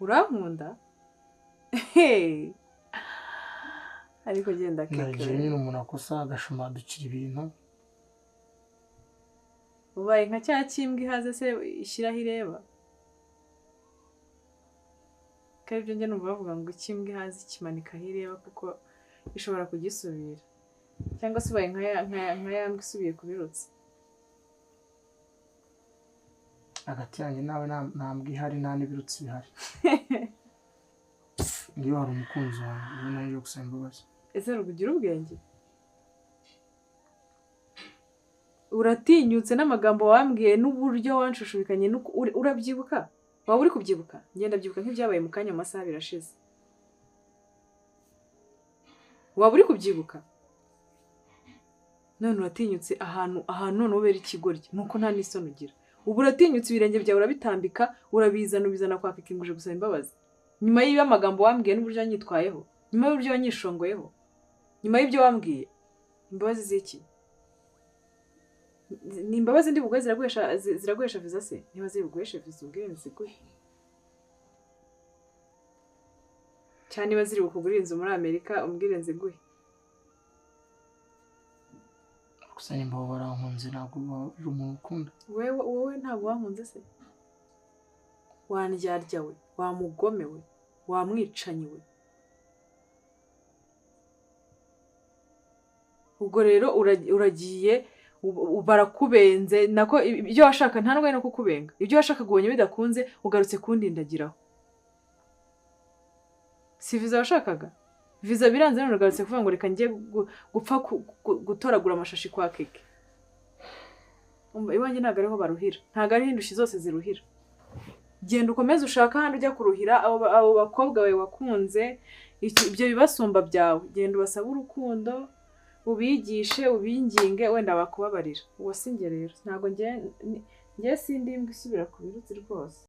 urankunda ariko genda naje nyine umuntu akosa agashumadukira ibintu ubaye nka cya kimbwa ihaze se ishyiraho ireba kandi ibyo njye numva bavuga ngo ikimbwa ihaze ikimanika aho ireba kuko ishobora kugisubira cyangwa se ubaye nka yambwa isubiye ku birutsi hagati yanjye nawe nta mbwa ihari nta n'ibirutsi bihari iyo hari umukunzi wawe niyo nayo yo gusaba imbabazi ese rukugira ubwenge uratinyutse n'amagambo wambwiye n'uburyo wanshushubikanye urabyibuka waba uri kubyibuka ngenda byibuka nk'ibyabaye mu kanya amasaha birashize waba uri kubyibuka none uratinyutse ahantu none ubera ikigoryi nuko nta n'isoni ugira ubu uratinyutse ibirenge byawe urabitambika ubizana kwa kikinguje gusaba imbabazi nyuma y'iyo amagambo wambwiye n'uburyo wanyitwayeho nyuma y'uburyo wanyishongoyeho nyuma y'ibyo wambwiye imbabazi z'iki ni imbabazi ndi bugwe ziraguhesha viza se niba ziguhesha viza ubwire nziguhe cyane niba ziri bukugurira inzu muri Amerika umbwire nziguhe gusa nimba warankunze ntabwo uri umuntu ukunda wowe ntabwo wankunze se wandyarya we wamugome we wamwicanyi we ubwo rero uragiye barakubenze nako ibyo washaka nta ndwaye no kukubenga ibyo washaka kubonye bidakunze ugarutse kundindagiraho si viza washakaga viza biranze none ugarutse kuvuga ngo reka njye gupfa gutoragura amashashi kwa keke iwanjye ntabwo ariho baruhira ntabwo ari indushyi zose ziruhira genda ukomeze ushaka ahandi ujya kuruhira abo bakobwa bawe wakunze ibyo bibasumba byawe genda ubasabe urukundo ubigishe ubinginge wenda bakubabarira uwo singe rero ntabwo njye sindi imbwa isubira ku birutsi rwose